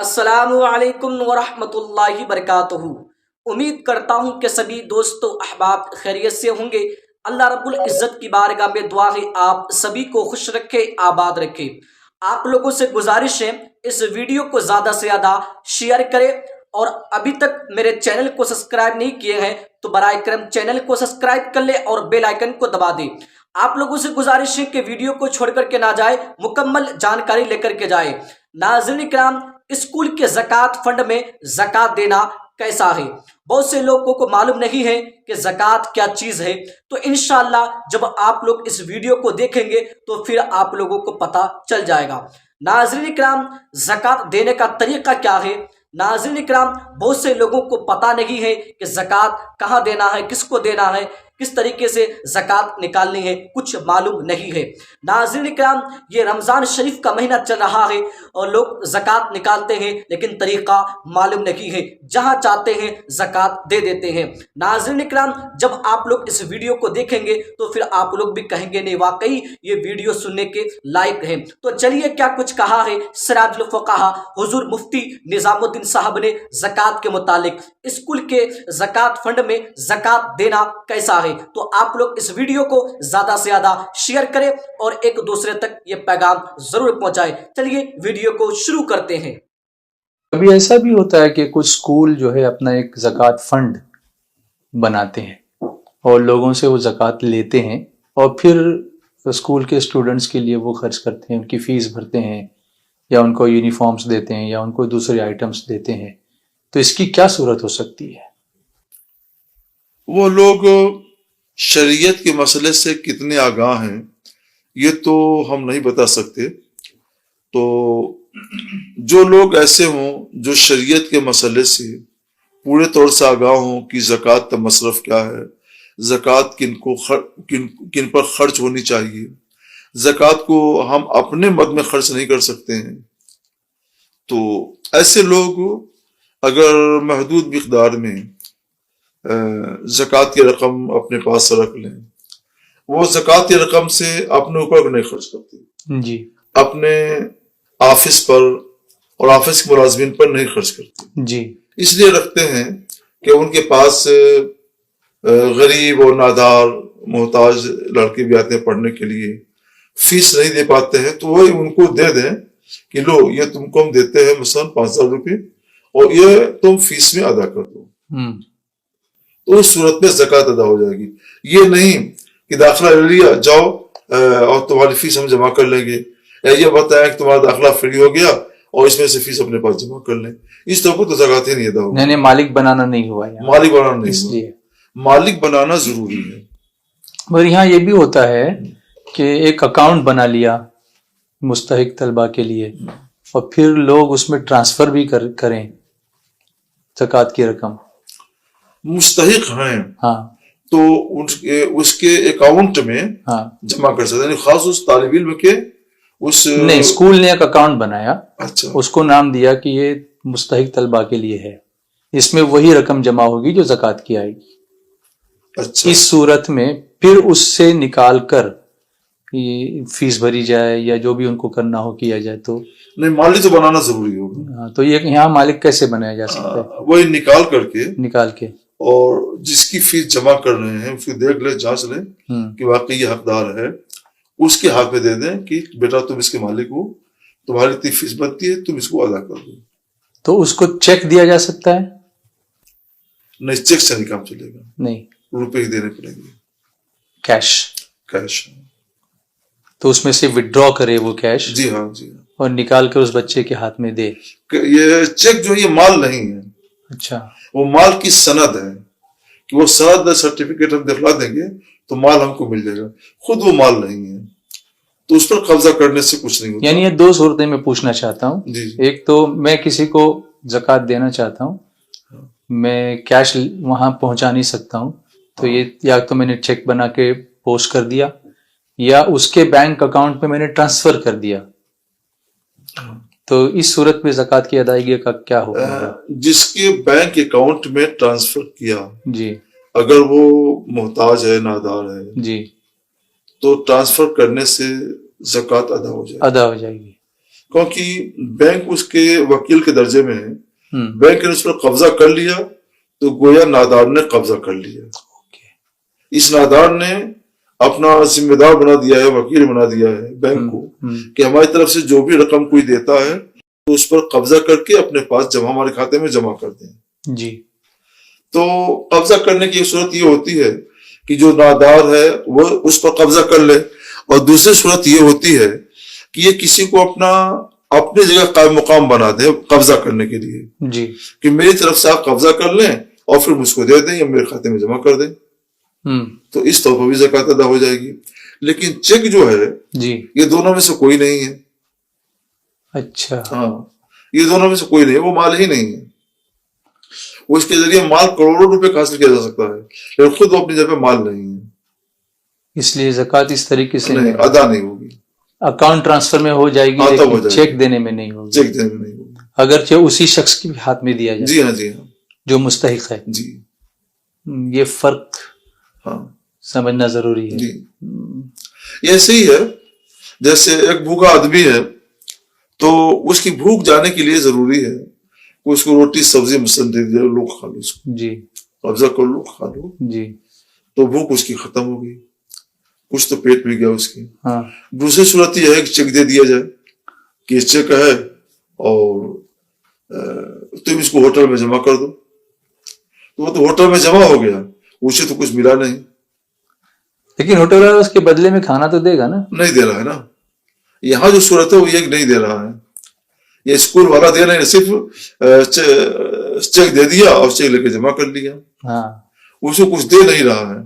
السلام علیکم ورحمۃ اللہ وبرکاتہ۔ امید کرتا ہوں کہ سبھی دوستوں احباب خیریت سے ہوں گے۔ اللہ رب العزت کی بارگاہ میں دعا ہے آپ سبھی کو خوش رکھے، آباد رکھے۔ آپ لوگوں سے گزارش ہے اس ویڈیو کو زیادہ سے زیادہ شیئر کریں، اور ابھی تک میرے چینل کو سبسکرائب نہیں کیے ہیں تو برائے کرم چینل کو سبسکرائب کر لیں اور بیل آئیکن کو دبا دیں۔ آپ لوگوں سے گزارش ہے کہ ویڈیو کو چھوڑ کر کے نہ جائے، مکمل جانکاری لے کر کے جائے۔ ناظرین کرام، اسکول کے زکوٰۃ فنڈ میں زکوٰۃ دینا کیسا ہے؟ بہت سے لوگوں کو معلوم نہیں ہے کہ زکوٰۃ کیا چیز ہے، تو انشاءاللہ جب آپ لوگ اس ویڈیو کو دیکھیں گے تو پھر آپ لوگوں کو پتہ چل جائے گا۔ ناظرین کرام، زکوٰۃ دینے کا طریقہ کیا ہے؟ ناظرین کرام، بہت سے لوگوں کو پتہ نہیں ہے کہ زکوٰۃ کہاں دینا ہے، کس کو دینا ہے، کس طریقے سے زکوٰۃ نکالنی ہے، کچھ معلوم نہیں ہے۔ ناظرین کرام، یہ رمضان شریف کا مہینہ چل رہا ہے اور لوگ زکوٰۃ نکالتے ہیں لیکن طریقہ معلوم نہیں ہے، جہاں چاہتے ہیں زکوٰۃ دے دیتے ہیں۔ ناظرین کرام، جب آپ لوگ اس ویڈیو کو دیکھیں گے تو پھر آپ لوگ بھی کہیں گے نہیں واقعی یہ ویڈیو سننے کے لائق ہے۔ تو چلیے کیا کچھ کہا ہے سراج الفقہا حضور مفتی نظام الدین صاحب نے زکوٰۃ کے متعلق، اسکول کے زکوٰۃ فنڈ میں زکوٰۃ دینا کیسا ہے۔ تو آپ لوگ اس ویڈیو کو زیادہ سے زیادہ شیئر کریں اور ایک دوسرے تک یہ پیغام ضرور پہنچائیں۔ چلیے ویڈیو کو شروع کرتے ہیں۔ کبھی ایسا بھی ہوتا ہے کہ کچھ اسکول جو ہے اپنا ایک زکوٰۃ فنڈ بناتے ہیں اور لوگوں سے وہ زکوٰۃ لیتے ہیں اور پھر اسکول کے اسٹوڈنٹس کے لیے وہ خرچ کرتے ہیں، ان کی فیس بھرتے ہیں یا ان کو یونیفارمز دیتے ہیں یا ان کو دوسرے آئٹمس دیتے ہیں۔ تو اس کی کیا صورت ہو سکتی ہے؟ وہ لوگ شریعت کے مسئلے سے کتنے آگاہ ہیں یہ تو ہم نہیں بتا سکتے۔ تو جو لوگ ایسے ہوں جو شریعت کے مسئلے سے پورے طور سے آگاہ ہوں کہ زکوٰۃ کا مصرف کیا ہے، زکوٰۃ کن پر خرچ ہونی چاہیے، زکوٰۃ کو ہم اپنے مد میں خرچ نہیں کر سکتے ہیں، تو ایسے لوگ اگر محدود مقدار میں زکوٰۃ کی رقم اپنے پاس رکھ لیں، وہ زکوٰۃ کی رقم سے اپنے اوپر نہیں خرچ کرتے، جی، اپنے آفس پر اور آفس کے ملازمین پر نہیں خرچ کرتے، جی، اس لیے رکھتے ہیں کہ ان کے پاس غریب اور نادار محتاج لڑکے بھی آتے ہیں پڑھنے کے لیے، فیس نہیں دے پاتے ہیں، تو وہی ان کو دے دیں کہ لو یہ تم کو ہم دیتے ہیں مثلاً 5,000 روپے اور یہ تم فیس میں ادا کر دو، تو اس صورت میں زکوٰۃ ادا ہو جائے گی۔ یہ نہیں کہ داخلہ لے لیا جاؤ اور تمہاری فیس ہم جمع کر لیں گے، یا یہ بتایا کہ تمہارا داخلہ فری ہو گیا اور اس میں سے فیس اپنے پاس جمع کر لیں، اس طرح کو تو زکوٰۃ ہی نہیں ادا ہوگی۔ نہیں، مالک بنانا نہیں ہوا ہے، مالک بنانا نہیں اس ہوا، لیے مالک بنانا ضروری ہے۔ مگر یہاں یہ بھی ہوتا ہے کہ ایک اکاؤنٹ بنا لیا مستحق طلبہ کے لیے اور پھر لوگ اس میں ٹرانسفر بھی کریں زکوٰۃ کی رقم۔ مستحق ہیں ہاں، تو اس کے اکاؤنٹ میں ہاں، جمع کر سکتے ہیں، یعنی خاص اس طالب علم کے اس نہیں، اسکول نے ایک اکاؤنٹ بنایا، اچھا اس کو نام دیا کہ یہ مستحق طلبہ کے لیے ہے، اس میں وہی رقم جمع ہوگی جو زکوٰۃ کی آئے گی۔ اچھا اس صورت میں پھر اس سے نکال کر فیس بھری جائے یا جو بھی ان کو کرنا ہو کیا جائے، تو نہیں، مالک تو بنانا ضروری ہوگا۔ ہاں، تو یہ یہاں مالک کیسے بنایا جا سکتا ہے؟ وہی نکال کر کے نکال کے اور جس کی فیس جمع کر رہے ہیں اس کو دیکھ لیں، جانچ لیں کہ واقعی یہ حقدار ہے، اس کے ہاتھ میں دے دیں کہ بیٹا تم اس کے مالک ہو، تمہاری اتنی فیس بنتی ہے، تم اس کو ادا کر دو۔ تو اس کو چیک دیا جا سکتا ہے؟ نہیں، چیک سے نہیں کام چلے گا، نہیں، روپے ہی دینے پڑیں گے، کیش۔ کیش۔ تو اس میں سے وڈرا کرے وہ کیش، جی ہاں، جی ہاں، اور نکال کر اس بچے کے ہاتھ میں دے۔ یہ چیک جو یہ مال نہیں ہے، اچھا، وہ مال کی سند ہے کہ وہ سند سرٹیفکیٹ ہم دکھلا دیں گے تو مال ہم کو مل جائے گا، خود وہ مال نہیں ہے، تو اس پر قبضہ کرنے سے کچھ نہیں ہوتا۔ یعنی یہ دو صورتیں میں پوچھنا چاہتا ہوں۔ جی ایک تو میں کسی کو زکوٰۃ دینا چاہتا ہوں، میں کیش وہاں پہنچا نہیں سکتا ہوں، تو یہ یا تو میں نے چیک بنا کے پوسٹ کر دیا یا اس کے بینک اکاؤنٹ پہ میں نے ٹرانسفر کر دیا، تو اس صورت میں زکوٰۃ کی ادائیگی کا کیا ہوگا؟ جس کے بینک اکاؤنٹ میں ٹرانسفر کیا، جی، اگر وہ محتاج ہے، نادار ہے، جی، تو ٹرانسفر کرنے سے زکوٰۃ ادا ہو جائے گی۔ ادا ہو جائے گی۔ کیونکہ بینک اس کے وکیل کے درجے میں ہے. ہوں، بینک نے اس پر قبضہ کر لیا تو گویا نادار نے قبضہ کر لیا. اوکے. اس نادار نے اپنا ذمہ دار بنا دیا ہے, وکیل بنا دیا ہے بینک کو ہوں، کہ ہماری طرف سے جو بھی رقم کوئی دیتا ہے تو اس پر قبضہ کر کے اپنے پاس جمع, ہمارے کھاتے میں جمع کر دیں. جی. تو قبضہ کرنے کی ایک صورت یہ ہوتی ہے کہ جو نادار ہے وہ اس پر قبضہ کر لے, اور دوسری صورت یہ ہوتی ہے کہ یہ کسی کو اپنی جگہ قائم مقام بنا دے قبضہ کرنے کے لیے, جی. کہ میری طرف سے آپ قبضہ کر لیں اور پھر مجھ کو دے دیں یا میرے کھاتے میں جمع کر دیں. ہوں، تو اس طور پر بھی زکوٰۃ ادا ہو جائے گی. لیکن چیک جو ہے جی. یہ دونوں میں سے کوئی نہیں ہے. اچھا. ہاں, یہ دونوں میں سے کوئی نہیں ہے, وہ مال ہی نہیں ہے. وہ اس کے ذریعے مال کروڑوں روپے کا حاصل کیا جا سکتا ہے, لیکن خود وہ اپنی جگہ مال نہیں ہے, اس لیے زکوٰۃ اس طریقے سے نہیں ادا نہیں ہوگی. اکاؤنٹ ٹرانسفر میں ہو جائے گی ہاں, تب ہو لیکن جائے گی. چیک دینے میں نہیں ہوگی, چیک دینے میں نہیں ہوگی. اگرچہ اسی شخص کے ہاتھ میں دیا جائے جی ہاں, جی ہاں, جو مستحق ہے. جی یہ فرق ہاں, سمجھنا ضروری ہے. جی. یہ ایسے ہی ہے جیسے ایک بھوکا آدمی ہے تو اس کی بھوک جانے کے لیے ضروری ہے کہ اس کو روٹی سبزی مثلاً دے دیا, لوگ کھا لو, اس کو جی. قبضہ کر لو, کھا لو, جی. تو بھوک اس کی ختم ہو گئی, کچھ تو پیٹ میں گیا اس کی. ہاں. دوسری صورت یہ ہے کہ چیک دے دیا جائے کہ یہ چیک ہے اور تم اس کو ہوٹل میں جمع کر دو, تو وہ تو ہوٹل میں جمع ہو گیا, اسے تو کچھ ملا نہیں. لیکن ہوٹل والا اس کے بدلے میں کھانا تو دے گا نا. نہیں دے رہا ہے نا. یہاں جو صورت ہے وہ یہ نہیں دے رہا ہے, یہ اسکول والا دے رہا ہے, صرف چیک دے دیا اور چیک لے کے جمع کر لیا, ہاں. اس کو کچھ دے نہیں رہا ہے.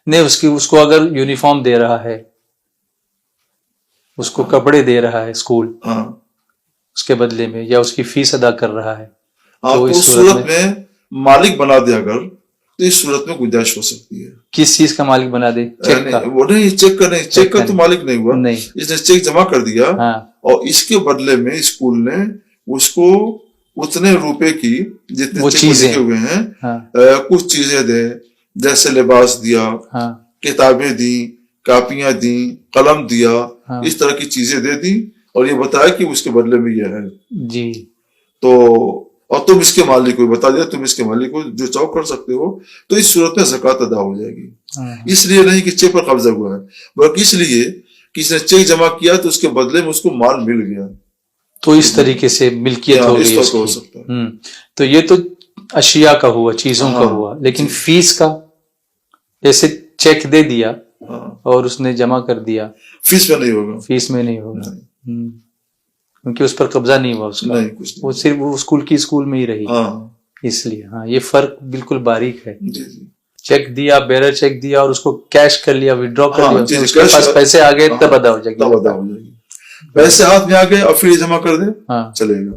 نہیں, اس کو اگر یونیفارم دے رہا ہے, اس کو کپڑے دے رہا ہے اسکول ہاں, اس کے بدلے میں, یا اس کی فیس ادا کر رہا ہے, تو اس صورت میں مالک بنا دے اگر, تو اس صورت میں گنجائش ہو سکتی ہے. کس چیز کا مالک بنا دے؟ چیک کا. وہ نہیں, چیک کا نہیں, چیک کا تو مالک نہیں ہوا, نہیں. اس نے چیک جمع کر دیا ہاں. اور اس کے بدلے میں اسکول نے اس کو اتنے روپے کی جتنے چیزیں ہوئے ہیں ہاں. کچھ چیزیں دے, جیسے لباس دیا, ہاں. کتابیں دی, کاپیاں دی, قلم دیا, ہاں. اس طرح کی چیزیں دے دی اور یہ بتایا کہ اس کے بدلے میں یہ ہے. جی. تو اور تم اس کے مالک کو بتا دیا, تم اس کے مالک کو جو چاہو کر سکتے ہو, تو اس صورت میں زکوٰۃ ادا ہو جائے گی. ہاں. اس لیے نہیں کہ چیک پر قبضہ ہوا ہے, بلکہ اس لیے کہ اس نے چیک جمع کیا تو اس کے بدلے میں اس کو مال مل گیا, تو اس طریقے سے ملکیت ہو گئی اس ہو کی. سکتا ہے. تو یہ تو اشیاء کا ہوا, چیزوں کا ہاں. ہوا. لیکن جی. فیس کا, جیسے چیک دے دیا ہاں, اور اس نے جمع کر دیا, فیس میں نہیں ہوگا. فیس میں نہیں ہوگا. نہیں, کیونکہ اس پر قبضہ نہیں ہوا اس کا, نہیں کچھ نہیں. وہ صرف وہ اسکول کی اسکول میں ہی رہی. ہاں, اس لیے ہاں, یہ فرق بالکل باریک ہے. جی جی. چیک دیا, بیرر چیک دیا اور اس کو کیش کر لیا, وڈرا کر ہاں, لیا, جی, اس جی, کے پاس کیش- پیسے آ گئے, تب ہاں, ادا ہو جائے تب گی. ادا ہو جائے گی. پیسے ہاتھ میں آ گئے اور پھر یہ جمع کر دیں, ہاں. چلے گا.